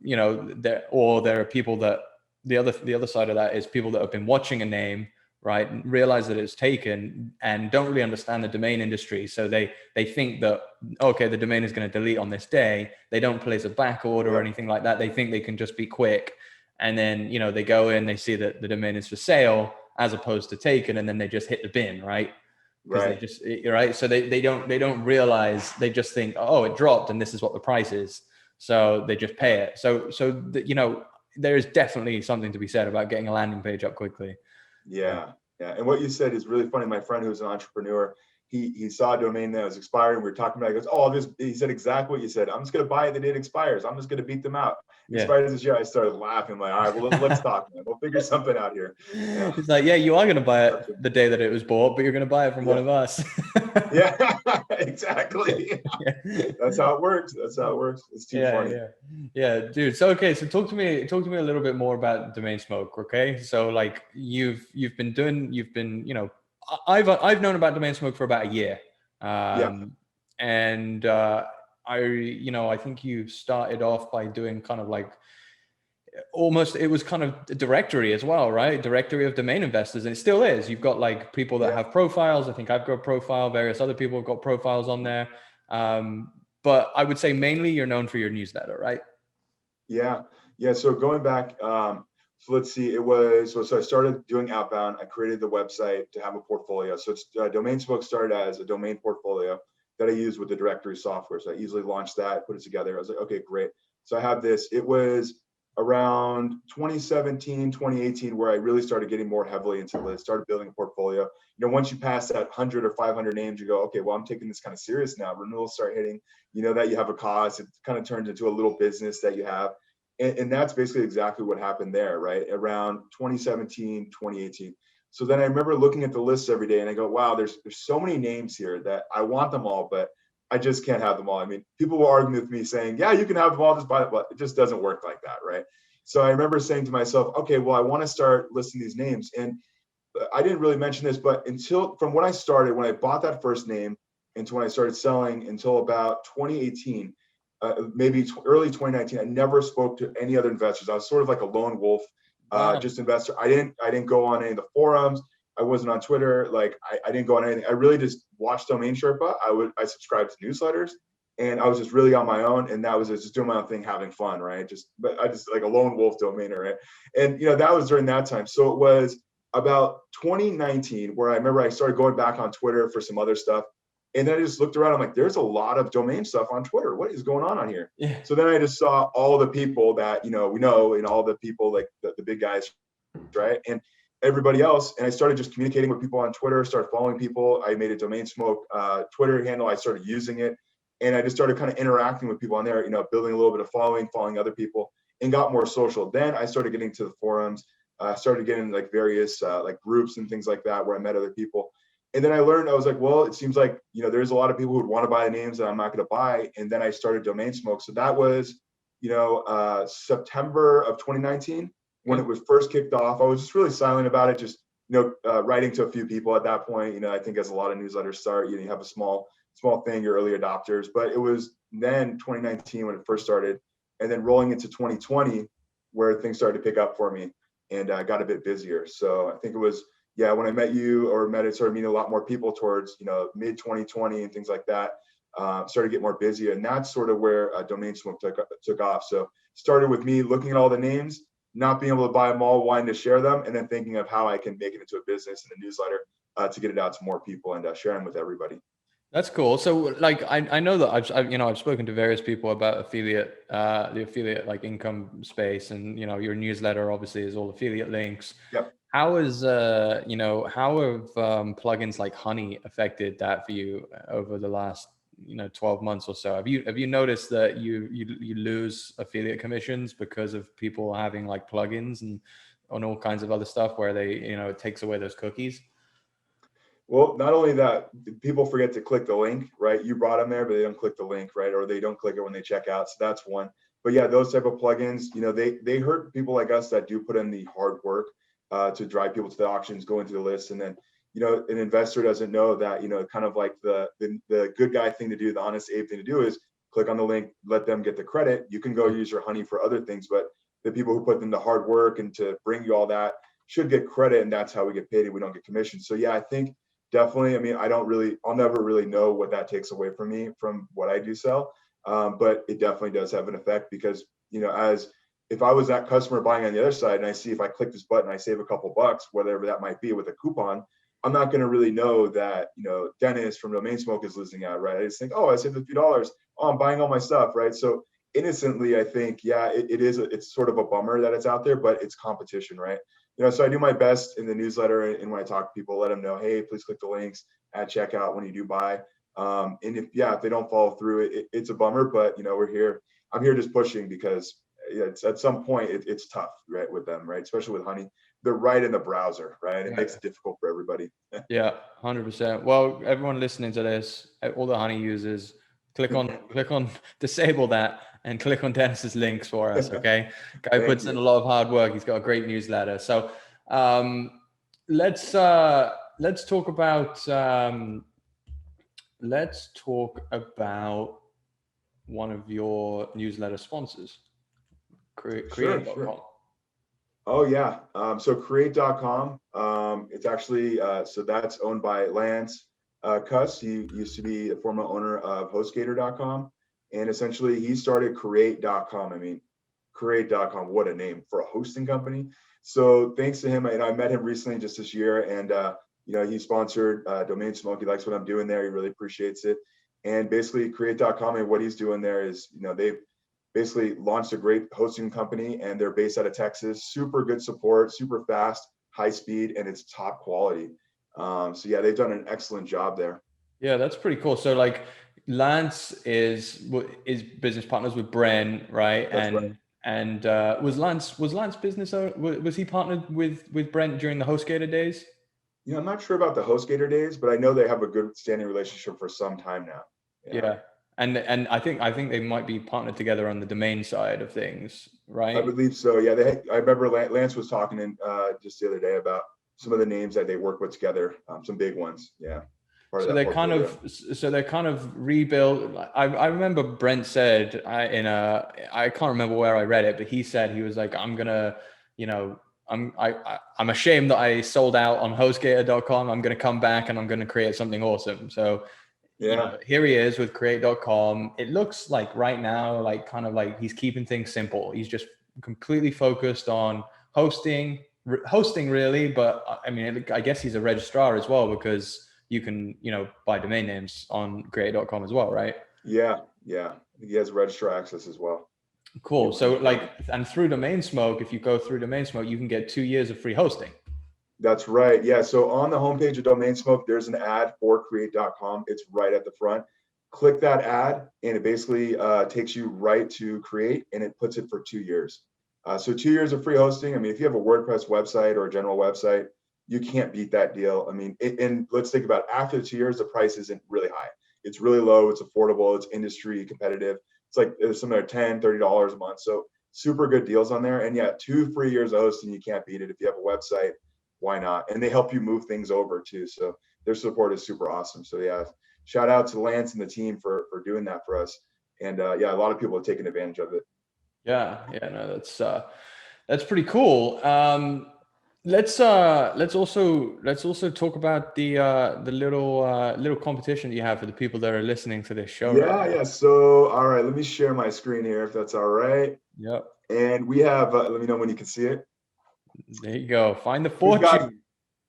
people that the other side of that is people that have been watching a name, right, realize that it's taken and don't really understand the domain industry. So they think that, okay, the domain is going to delete on this day. They don't place a back order or anything like that. They think they can just be quick. And then, they go in, they see that the domain is for sale as opposed to taken, and then they just hit the bin, right? Because they just, right. So they don't realize, they just think, oh, it dropped and this is what the price is. So they just pay it. So there is definitely something to be said about getting a landing page up quickly. Yeah. And what you said is really funny. My friend who's an entrepreneur, he saw a domain that was expiring. We were talking about it. He goes, oh, he said exactly what you said. I'm just going to buy it the day it expires. I'm just going to beat them out. Expires this year. I started laughing. I'm like, all right, well, let's talk, man. We'll figure something out here. Yeah. It's like, yeah, you are going to buy it the day that it was bought, but you're going to buy it from one of us. Yeah, exactly. That's how it works. It's too funny. Yeah, dude. So, okay. So talk to me a little bit more about Domainsmoke. Okay. So like you've been, I've known about Domainsmoke for about a year. And I think you started off by doing kind of like almost, it was kind of a directory as well, right? Directory of domain investors. And it still is. You've got like people that have profiles. I think I've got a profile. Various other people have got profiles on there. But I would say mainly you're known for your newsletter, right? Yeah. So going back, so let's see, so I started doing outbound. I created the website to have a portfolio. So it's Domainsmoke started as a domain portfolio that I use with the directory software. So I easily launched that, put it together. I was like, okay, great. So I have this. It was around 2017, 2018, where I really started getting more heavily into it, started building a portfolio. Once you pass that 100 or 500 names, you go, okay, well, I'm taking this kind of serious now. Renewals start hitting, that you have a cause. It kind of turns into a little business that you have. And that's basically exactly what happened there, right? Around 2017, 2018. So then I remember looking at the lists every day and I go, wow, there's so many names here that I want them all, but I just can't have them all. I mean, people will argue with me saying, yeah, you can have them all, just buy it, but it just doesn't work like that, right? So I remember saying to myself, okay, well, I want to start listing these names. And I didn't really mention this, but from when I started, when I bought that first name into when I started selling until about 2018, maybe early 2019, I never spoke to any other investors. I was sort of like a lone wolf, just investor. I didn't go on any of the forums. I wasn't on Twitter. Like I didn't go on anything. I really just watched DomainSherpa. I subscribed to newsletters, and I was just really on my own. And that was just doing my own thing, having fun, right? But I just like a lone wolf domainer, right? And that was during that time. So it was about 2019 where I remember I started going back on Twitter for some other stuff. And then I just looked around. I'm like, there's a lot of domain stuff on Twitter. What is going on here? Yeah. So then I just saw all the people that, we know, and all the people like the big guys, right? And everybody else. And I started just communicating with people on Twitter, started following people. I made a Domainsmoke Twitter handle. I started using it. And I just started kind of interacting with people on there, building a little bit of following other people, and got more social. Then I started getting to the forums, started getting like various like groups and things like that where I met other people. And then I learned, I was like, well, it seems like, there's a lot of people who would want to buy the names that I'm not going to buy. And then I started Domainsmoke. So that was, September of 2019 when it was first kicked off. I was just really silent about it, just, writing to a few people at that point. I think as a lot of newsletters start, you have a small thing, your early adopters. But it was then 2019 when it first started, and then rolling into 2020 where things started to pick up for me, and got a bit busier. So I think it was, when I met you started meeting a lot more people towards, mid 2020 and things like that, started to get more busy. And that's sort of where Domainsmoke took off. So started with me looking at all the names, not being able to buy them all, wanting to share them, and then thinking of how I can make it into a business and a newsletter to get it out to more people and share them with everybody. That's cool. So like, I know that I've spoken to various people about affiliate, the affiliate like income space, and, your newsletter obviously is all affiliate links. Yep. How is, how have plugins like Honey affected that for you over the last, 12 months or so? Have you noticed that you lose affiliate commissions because of people having like plugins and on all kinds of other stuff where they, it takes away those cookies? Well, not only that, people forget to click the link, right? You brought them there, but they don't click the link, right? Or they don't click it when they check out. So that's one. But yeah, those type of plugins, they hurt people like us that do put in the hard work to drive people to the auctions, go into the list. And then, an investor doesn't know that, kind of like the good guy thing to do, the honest Abe thing to do is click on the link, let them get the credit. You can go use your Honey for other things, but the people who put in the hard work and to bring you all that should get credit, and that's how we get paid and we don't get commission. So yeah, I think definitely, I mean, I'll never really know what that takes away from me from what I do sell. But it definitely does have an effect because, as if I was that customer buying on the other side and I see if I click this button, I save a couple bucks, whatever that might be with a coupon, I'm not going to really know that, Dennis from Domainsmoke is losing out, right? I just think, oh, I saved a few dollars. Oh, I'm buying all my stuff, right? So innocently, I think, yeah, it's sort of a bummer that it's out there, but it's competition, right? So I do my best in the newsletter and when I talk to people, let them know, hey, please click the links at checkout when you do buy. And if they don't follow through, it's a bummer, but we're here. I'm here just pushing because it's at some point it's tough, right, with them, right? Especially with Honey, they're right in the browser, right? It makes it difficult for everybody. Yeah, 100%. Well, everyone listening to this, all the Honey users, click on disable that and click on Dennis's links for us. Okay, guy puts in a lot of hard work. He's got a great newsletter. So let's talk about one of your newsletter sponsors, Create.com. Sure. Oh yeah. So Create.com. It's actually so that's owned by Lance Cuss. He used to be a former owner of HostGator.com, and essentially he started Create.com. I mean, Create.com, what a name for a hosting company. So thanks to him, and I met him recently just this year, and he sponsored Domainsmoke. He likes what I'm doing there. He really appreciates it. And basically Create.com and what he's doing there is, they've basically launched a great hosting company, and they're based out of Texas. Super good support, super fast, high speed, and it's top quality. So yeah, they've done an excellent job there. Yeah, that's pretty cool. So like Lance is business partners with Brent, right? That's right. And was Lance business owner? Was he partnered with Brent during the HostGator days? I'm not sure about the HostGator days, but I know they have a good standing relationship for some time now. Yeah. And I think they might be partnered together on the domain side of things, right? I believe so. Yeah, I remember Lance was talking in just the other day about some of the names that they work with together, some big ones. Yeah. So they're kind of rebuilt. I remember Brent said I can't remember where I read it, but he said he was like, I'm ashamed that I sold out on HostGator.com. I'm gonna come back and I'm gonna create something awesome. So yeah, here he is with Create.com. It looks like right now, like kind of like he's keeping things simple. He's just completely focused on hosting really. But I mean, I guess he's a registrar as well, because you can, buy domain names on Create.com as well, right? Yeah. He has registrar access as well. Cool. So and through Domainsmoke, if you go through Domainsmoke, you can get 2 years of free hosting. That's right. Yeah. So on the homepage of Domainsmoke, there's an ad for Create.com. It's right at the front. Click that ad, and it basically takes you right to Create, and it puts it for 2 years. So 2 years of free hosting. I mean, if you have a WordPress website or a general website, you can't beat that deal. I mean, and let's think about after the 2 years, the price isn't really high. It's really low. It's affordable. It's industry competitive. It's like there's some that are $10, $30 a month. So super good deals on there. And yeah, 2 free years of hosting, you can't beat it. If you have a website, why not? And they help you move things over too. So their support is super awesome. So yeah, shout out to Lance and the team for doing that for us. And yeah, a lot of people have taken advantage of it. Yeah, no, that's pretty cool. Let's also talk about the little competition you have for the people that are listening to this show. Yeah. So all right, let me share my screen here if that's all right. Yep. And we have let me know when you can see it. There you go. Find the fortune.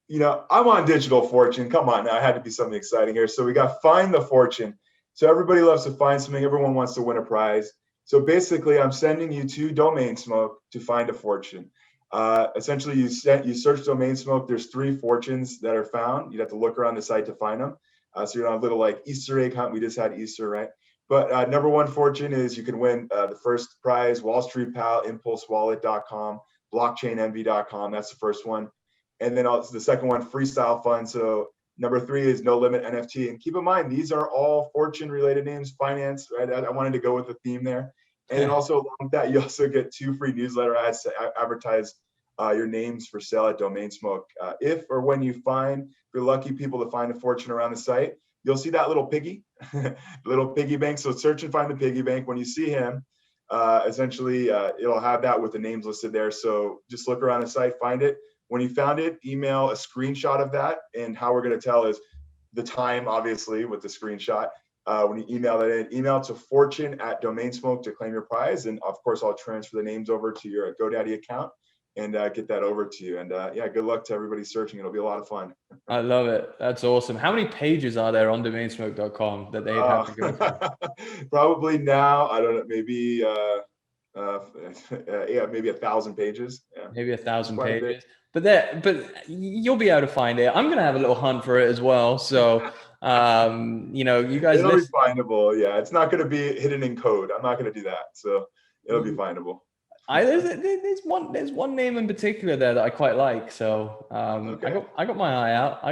I'm on Digital Fortune. Come on now, it had to be something exciting here. So we got Find the Fortune. So everybody loves to find something. Everyone wants to win a prize. So basically, I'm sending you to Domainsmoke to find a fortune. Essentially, you search Domainsmoke. There's 3 fortunes that are found. You'd have to look around the site to find them. So you're on a little like Easter egg hunt. We just had Easter, right? But number 1 fortune is you can win the first prize, Wall Street Pal, ImpulseWallet.com, BlockchainEnvy.com. That's the first one. And then also the second one, Freestyle Fund. So number 3 is No Limit NFT. And keep in mind, these are all fortune related names, finance, right? I wanted to go with the theme there. And then also along with that, you also get 2 free newsletter ads to advertise your names for sale at Domainsmoke. If or when you find, if you're lucky people to find a fortune around the site, you'll see that little piggy, little piggy bank. So search and find the piggy bank. When you see him, Essentially, it'll have that with the names listed there. So just look around the site, find it. When you found it, email a screenshot of that. And how we're going to tell is the time, obviously, with the screenshot. When you email that in, email to fortune@Domainsmoke to claim your prize. And of course, I'll transfer the names over to your GoDaddy account and get that over to you. And yeah, good luck to everybody searching. It'll be a lot of fun. I love it. That's awesome. How many pages are there on domainsmoke.com that they'd have to go through? Probably now, I don't know, maybe yeah, maybe 1,000 pages. Yeah. Maybe 1,000 pages. But you'll be able to find it. I'm gonna have a little hunt for it as well. So you know, you guys it'll be findable. Yeah, it's not gonna be hidden in code. I'm not gonna do that. So it'll be findable. There's one name in particular there that I quite like. So okay. I got my eye out. I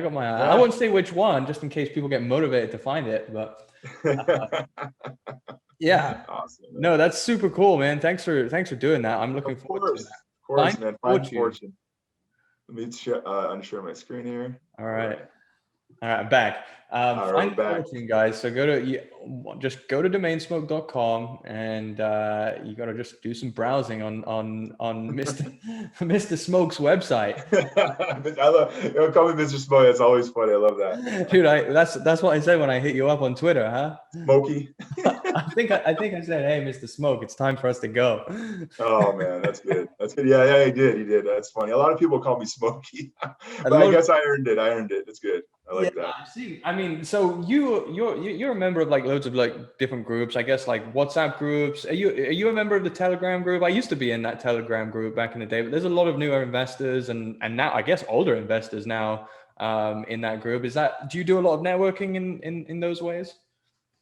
won't say which one, just in case people get motivated to find it. But yeah, awesome, man. No, that's super cool, man. Thanks for doing that. I'm looking forward to that. Of course, man. Find fortune. Let me unshare my screen here. All right, I'm back. Find fortune, guys. So just go to domainsmoke.com and you got to just do some browsing on Mr. Smoke's website. I love call me Mr. Smoke. That's always funny. I love that, dude. That's what I say when I hit you up on Twitter, huh? Smokey. I think I said, hey, Mr. Smoke, it's time for us to go. Oh man, that's good. That's good. Yeah, he did. That's funny. A lot of people call me Smokey, but I guess I earned it. It's good. I like that. I mean, so you're a member of like loads of like different groups, I guess, like WhatsApp groups. Are you a member of the Telegram group? I used to be in that Telegram group back in the day, but there's a lot of newer investors and now I guess older investors now in that group. Do you do a lot of networking in those ways?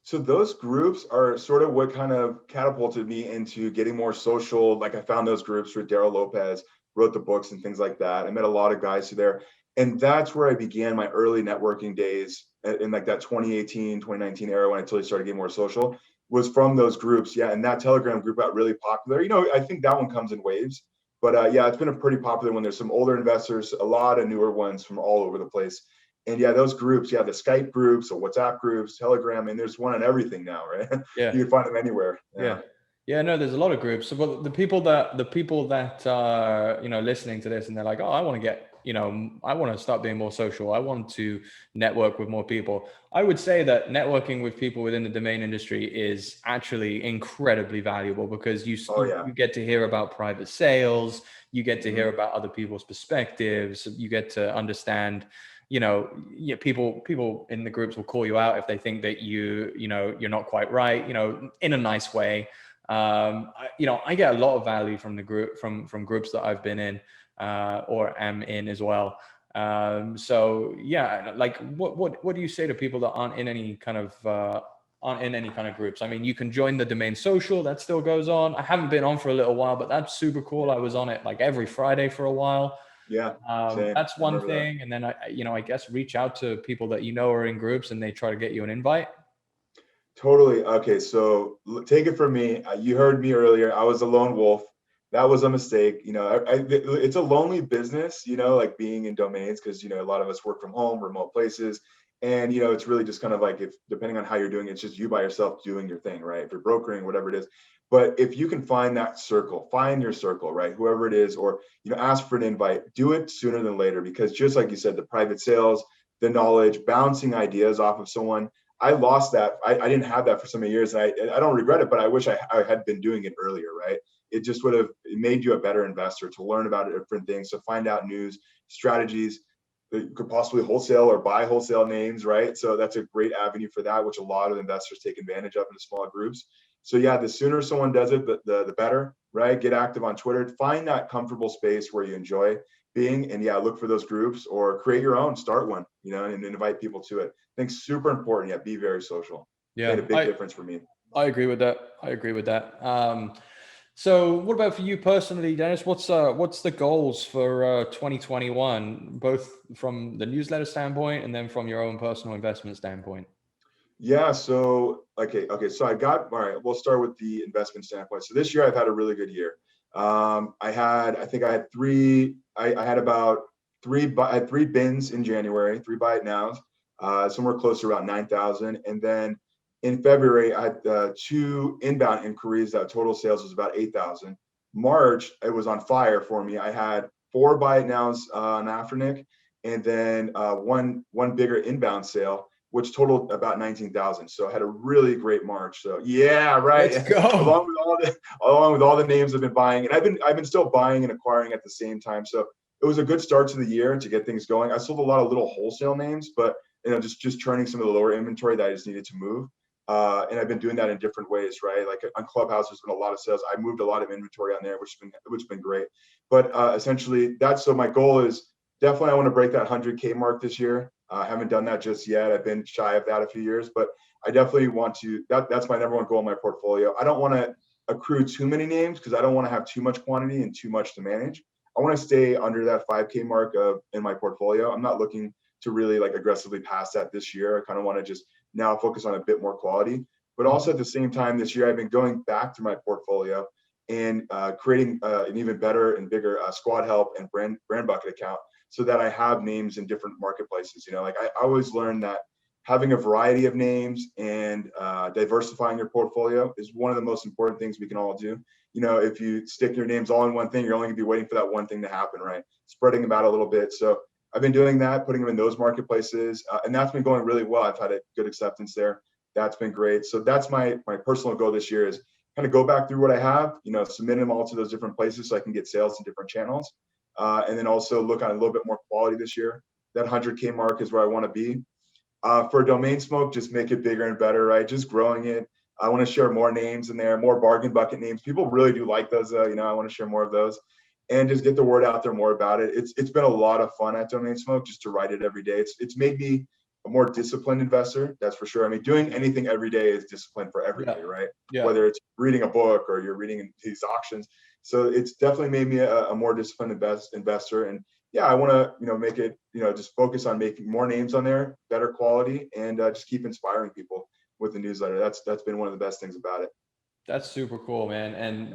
So those groups are sort of what kind of catapulted me into getting more social. Like I found those groups where Daryl Lopez wrote the books and things like that. I met a lot of guys through there. And that's where I began my early networking days in like that 2018, 2019 era when I totally started getting more social, was from those groups. Yeah. And that Telegram group got really popular. You know, I think that one comes in waves. But yeah, it's been a pretty popular one. There's some older investors, a lot of newer ones from all over the place. And yeah, those groups, the Skype groups, or WhatsApp groups, Telegram, and there's one on everything now, right? Yeah. You can find them anywhere. Yeah, no, there's a lot of groups. So the people that are, you know, listening to this and they're like, oh, I want to start being more social. I want to network with more people. I would say that networking with people within the domain industry is actually incredibly valuable because you get to hear about private sales. You get to hear about other people's perspectives. You get to understand, you know, people in the groups will call you out if they think that you're not quite right, you know, in a nice way. I get a lot of value from the group, from groups that I've been in, or am in as well. So yeah, like what do you say to people that aren't in any kind of groups? I mean, you can join the Domain Social, that still goes on. I haven't been on for a little while, but that's super cool. I was on it like every Friday for a while. Yeah. That's one thing. That. And then I guess reach out to people that you know are in groups and they try to get you an invite. Totally. Okay. So take it from me. You heard me earlier. I was a lone wolf. That was a mistake. You know, it's a lonely business, you know, like being in domains, because, you know, a lot of us work from home, remote places. And, you know, it's really just kind of like, depending on how you're doing it, it's just you by yourself doing your thing, right? If you're brokering, whatever it is. But if you can find that circle, find your circle, right? Whoever it is, or, you know, ask for an invite, do it sooner than later, because just like you said, the private sales, the knowledge, bouncing ideas off of someone. I lost that. I didn't have that for so many years. And I don't regret it, but I wish I had been doing it earlier, right? It just would have made you a better investor to learn about different things, to find out news, strategies. You could possibly wholesale or buy wholesale names, right? So that's a great avenue for that, which a lot of investors take advantage of in the small groups. So yeah, the sooner someone does it, the better, right? Get active on Twitter. Find that comfortable space where you enjoy being, and yeah, look for those groups or create your own, start one, you know, and invite people to it. I think super important. Yeah, be very social. Yeah, made a big difference for me. I agree with that. So what about for you personally, Dennis? What's the goals for 2021, both from the newsletter standpoint and then from your own personal investment standpoint? Yeah. So, okay. So all right, we'll start with the investment standpoint. So this year I've had a really good year. I had three bins in January, 3 buy it nows, somewhere close to around 9,000. And then In February, I had 2 inbound inquiries. That total sales was about 8,000. March, it was on fire for me. I had 4 buy it nows on Afternic, and then one bigger inbound sale, which totaled about 19,000. So I had a really great March. So yeah, right. Let's go. along with all the names I've been buying, and I've been still buying and acquiring at the same time. So it was a good start to the year to get things going. I sold a lot of little wholesale names, but just churning some of the lower inventory that I just needed to move. And I've been doing that in different ways, right? Like on Clubhouse, there's been a lot of sales. I moved a lot of inventory on there, which has been great. But essentially, so my goal is definitely I want to break that 100K mark this year. I haven't done that just yet. I've been shy of that a few years, but I definitely want to. That's my number one goal in my portfolio. I don't want to accrue too many names because I don't want to have too much quantity and too much to manage. I want to stay under that 5K mark in my portfolio. I'm not looking to really like aggressively pass that this year. I kind of want to just now focus on a bit more quality, but also at the same time this year, I've been going back through my portfolio and creating an even better and bigger squad help and brand bucket account so that I have names in different marketplaces. Like I always learned that having a variety of names and diversifying your portfolio is one of the most important things we can all do. If you stick your names all in one thing, you're only gonna be waiting for that one thing to happen, right? Spreading them out a little bit. So I've been doing that, putting them in those marketplaces, and that's been going really well. I've had a good acceptance there. That's been great. So that's my personal goal this year is kind of go back through what I have, submit them all to those different places so I can get sales in different channels. And then also look on a little bit more quality this year. That 100K mark is where I want to be. For Domainsmoke, just make it bigger and better, right? Just growing it. I want to share more names in there, more bargain bucket names. People really do like those. I want to share more of those and just get the word out there more about it. It's been a lot of fun at Domainsmoke just to write it every day. It's made me a more disciplined investor, that's for sure. I mean, doing anything every day is discipline for everybody, right? Yeah. Whether it's reading a book or you're reading these auctions. So it's definitely made me a more disciplined investor. And yeah, I want to, make it, just focus on making more names on there, better quality, and just keep inspiring people with the newsletter. That's been one of the best things about it. That's super cool, man. And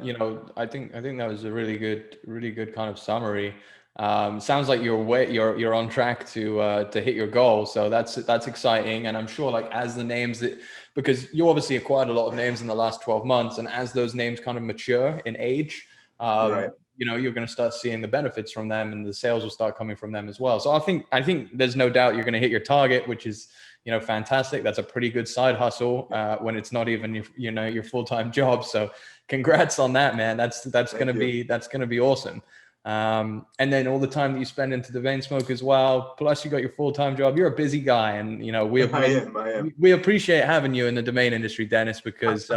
I think that was a really good kind of summary. Sounds like you're on track to hit your goal. So that's exciting. And I'm sure like as the names because you obviously acquired a lot of names in the last 12 months, and as those names kind of mature in age, right. You're going to start seeing the benefits from them, and the sales will start coming from them as well. So I think there's no doubt you're going to hit your target, which is fantastic. That's a pretty good side hustle when it's not even your full-time job. So congrats on that, man. That's going to be awesome. And then all the time that you spend into Domainsmoke as well, plus you got your full-time job. You're a busy guy, and we appreciate having you in the domain industry, Dennis, because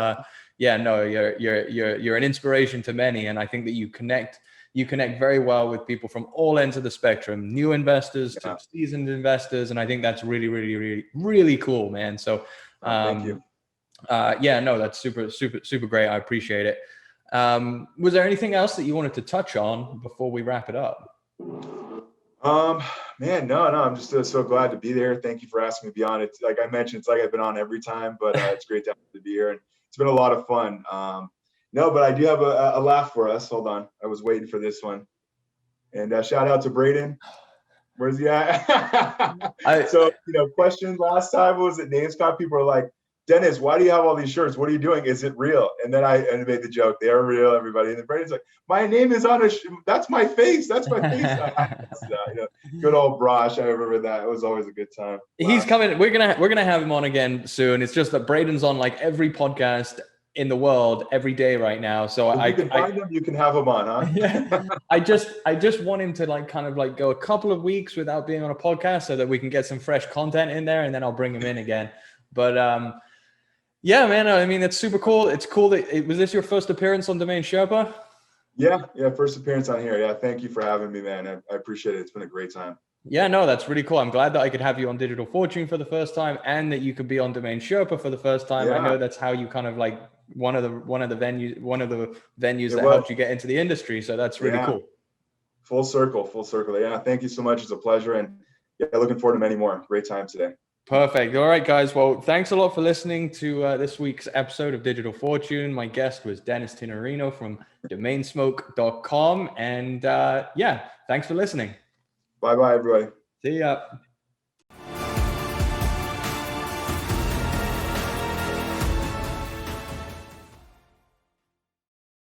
you're an inspiration to many, and I think that you connect very well with people from all ends of the spectrum, new investors to seasoned investors, and I think that's really, really, really, really cool, man. So thank you. That's super great. I appreciate it. Was there anything else that you wanted to touch on before we wrap it up? Man, no, I'm just so glad to be there. Thank you for asking me to be on. It's like I mentioned, it's like I've been on every time, but it's great to be here, and it's been a lot of fun. No, but I do have a laugh for us. Hold on, I was waiting for this one. And shout out to Braden. Where's he at? Question last time was at NamesCon. People are like, Dennis, why do you have all these shirts? What are you doing? Is it real? And then I made the joke. They are real, everybody. And then Braden's like, my name is on that's my face. That's my face. Good old Brosh. I remember that. It was always a good time. He's coming. We're gonna have him on again soon. It's just that Braden's on like every podcast in the world every day right now. So if you can find him, you can have him on, huh? Yeah. I just want him to like kind of like go a couple of weeks without being on a podcast so that we can get some fresh content in there, and then I'll bring him in again. But yeah, man, I mean, it's super cool. It's cool that was this your first appearance on DomainSherpa? Yeah, first appearance on here. Yeah, thank you for having me, man. I appreciate it. It's been a great time. Yeah, no, that's really coll. I'm glad that I could have you on Digital Fortune for the first time, and that you could be on DomainSherpa for the first time. Yeah. I know that's how you kind of like one of the venues that helped you get into the industry. So that's really cool. Full circle. Yeah, thank you so much. It's a pleasure, and looking forward to many more. Great time today. Perfect. All right, guys. Well, thanks a lot for listening to this week's episode of Digital Fortune. My guest was Dennis Tinerino from Domainsmoke.com. And thanks for listening. Bye-bye, everybody. See ya.